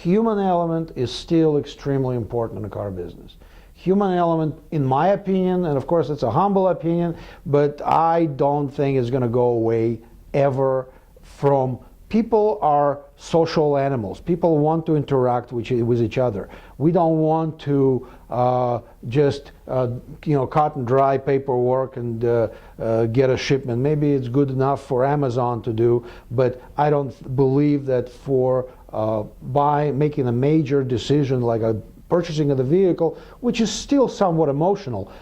human element is still extremely important in the car business. Human element, in my opinion, and of course it's a humble opinion, but I don't think it's going to go away ever from. People are social animals. People want to interact with each other. We don't want to just cut and dry paperwork and get a shipment. Maybe it's good enough for Amazon to do, but I don't believe that for making a major decision like purchasing of the vehicle, which is still somewhat emotional,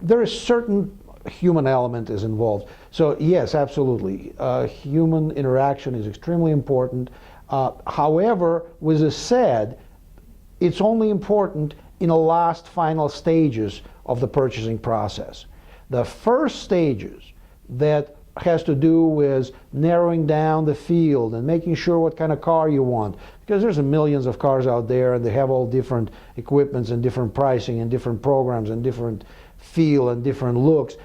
there is certain human element is involved. So yes, absolutely, human interaction is extremely important. However, with this said, it's only important in the last final stages of the purchasing process. The first stages that has to do with narrowing down the field and making sure what kind of car you want, because there's millions of cars out there and they have all different equipments and different pricing and different programs and different feel and different looks.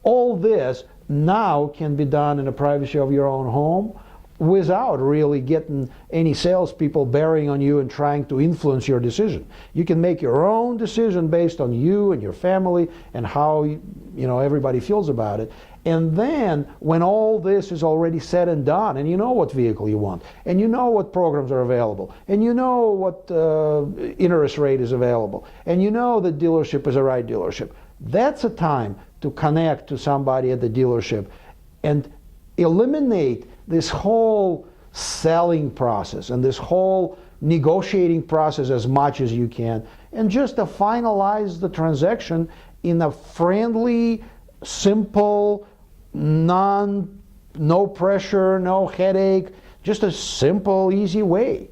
All this now can be done in the privacy of your own home without really getting any salespeople bearing on you and trying to influence your decision. You can make your own decision based on you and your family and how everybody feels about it. And then when all this is already said and done, and you know what vehicle you want, and you know what programs are available, and you know what interest rate is available, and you know the dealership is the right dealership, that's a time to connect to somebody at the dealership and eliminate this whole selling process and this whole negotiating process as much as you can, and just to finalize the transaction in a friendly, simple, no pressure, no headache, just a simple, easy way.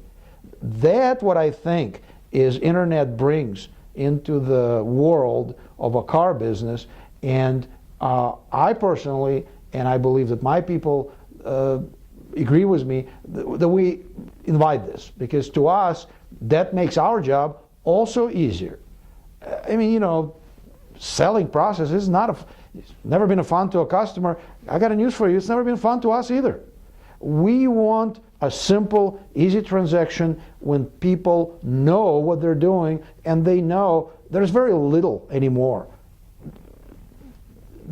That's what I think is internet brings into the world of a car business. And I personally, and I believe that my people agree with me, that we invite this, because to us that makes our job also easier. I mean, selling process is it's never been a fun to a customer. I got a news for you, it's never been fun to us either. We want a simple, easy transaction when people know what they're doing and they know there's very little anymore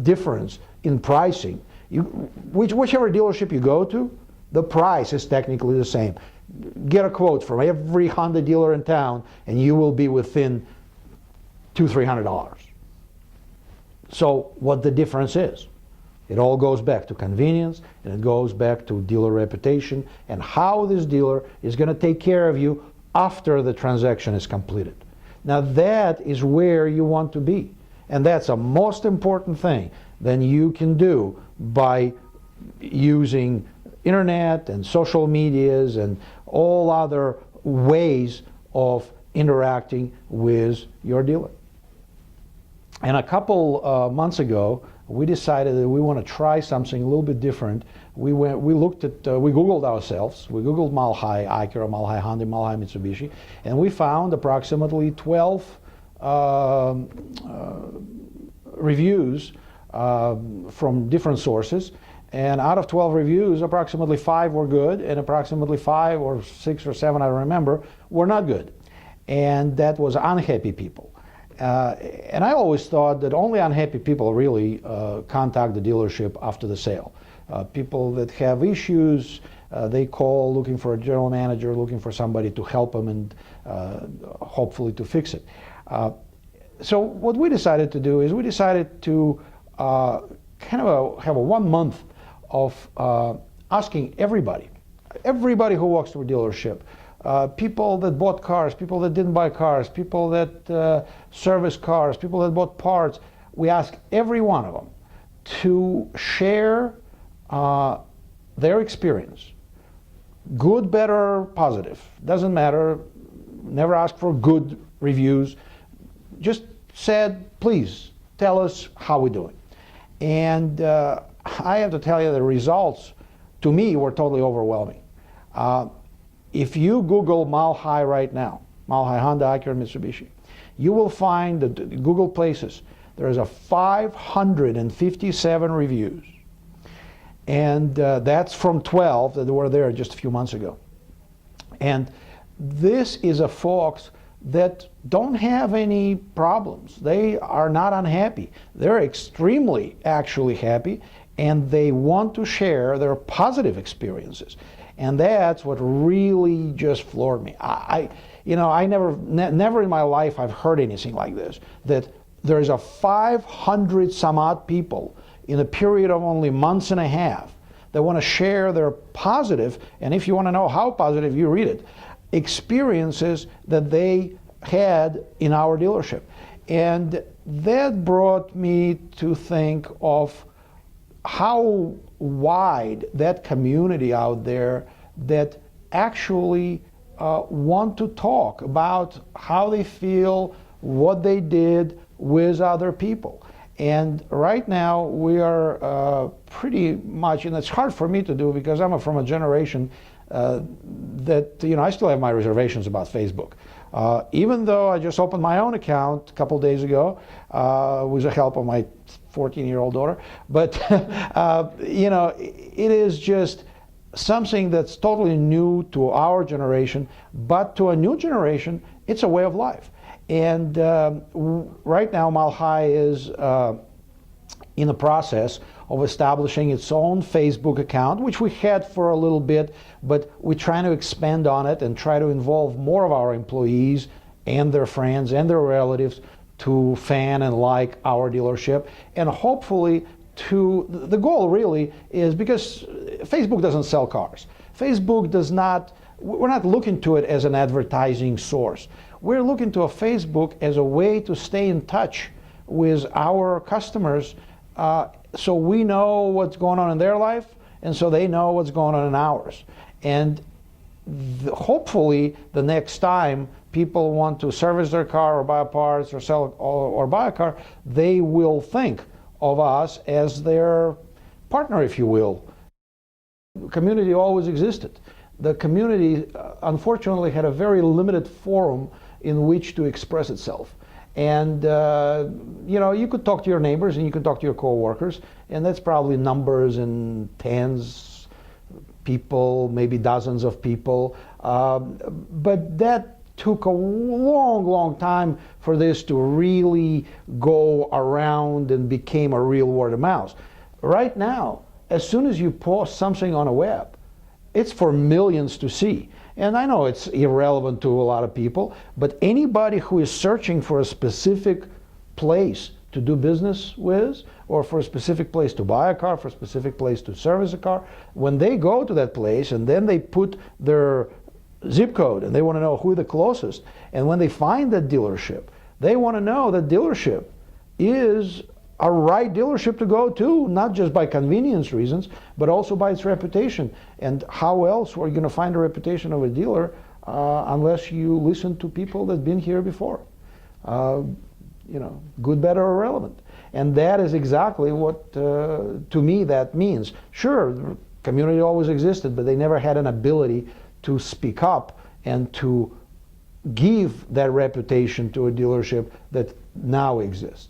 difference in pricing. Whichever dealership you go to, the price is technically the same. Get a quote from every Honda dealer in town and you will be within $200-300. So what the difference is, it all goes back to convenience, and it goes back to dealer reputation and how this dealer is going to take care of you after the transaction is completed. Now that is where you want to be, and that's a most important thing that you can do by using internet and social medias and all other ways of interacting with your dealer. And a couple months ago, we decided that we want to try something a little bit different. We Googled ourselves. We Googled Mile High Acura, Mile High Honda, Mile High Mitsubishi, and we found approximately 12 reviews from different sources. And out of 12 reviews, approximately 5 were good, and approximately 5 or 6 or 7, I remember, were not good. And that was unhappy people. And I always thought that only unhappy people really contact the dealership after the sale. People that have issues, they call looking for a general manager, looking for somebody to help them and hopefully to fix it. So what we decided to do is we decided to have a 1 month of asking everybody who walks to a dealership, people that bought cars, people that didn't buy cars, people that service cars, people that bought parts. We asked every one of them to share their experience. Good, better, positive. Doesn't matter. Never ask for good reviews. Just said, please tell us how we're doing. And I have to tell you, the results to me were totally overwhelming. If you Google Mile High right now, Mile High Honda, Acura, Mitsubishi, you will find that Google Places, there is a 557 reviews. And that's from 12 that were there just a few months ago. And this is a folks that don't have any problems. They are not unhappy. They're extremely actually happy, and they want to share their positive experiences. And that's what really just floored me. I never in my life I've heard anything like this, that there's a 500 some odd people in a period of only months and a half that want to share their positive, and if you want to know how positive, you read it, experiences that they had in our dealership. And that brought me to think of how wide that community out there that actually want to talk about how they feel, what they did with other people. And right now we are pretty much, and it's hard for me to do because I'm from a generation that, I still have my reservations about Facebook. Even though I just opened my own account a couple days ago with the help of my 14-year-old daughter. But, it is just something that's totally new to our generation, but to a new generation, it's a way of life. And right now, Mile High is in the process of establishing its own Facebook account, which we had for a little bit, but we're trying to expand on it and try to involve more of our employees and their friends and their relatives to fan and like our dealership. And hopefully the goal really is, because Facebook doesn't sell cars. Facebook does not, we're not looking to it as an advertising source. We're looking to a Facebook as a way to stay in touch with our customers, so we know what's going on in their life, and so they know what's going on in ours. And hopefully the next time people want to service their car or buy parts or sell or buy a car, they will think of us as their partner, if you will. Community always existed. The community, unfortunately, had a very limited forum in which to express itself. And you could talk to your neighbors and you could talk to your co-workers, and that's probably numbers in tens people, maybe dozens of people. But that took a long time for this to really go around and became a real word of mouth. Right now, as soon as you post something on a web, it's for millions to see. And I know it's irrelevant to a lot of people, but anybody who is searching for a specific place to do business with, or for a specific place to buy a car, for a specific place to service a car, when they go to that place and then they put their zip code and they want to know who the closest, and when they find that dealership, they want to know that dealership is a right dealership to go to, not just by convenience reasons, but also by its reputation. And how else are you going to find a reputation of a dealer unless you listen to people that've been here before? Good, better, or relevant. And that is exactly what, to me, that means. Sure, the community always existed, but they never had an ability to speak up and to give that reputation to a dealership that now exists.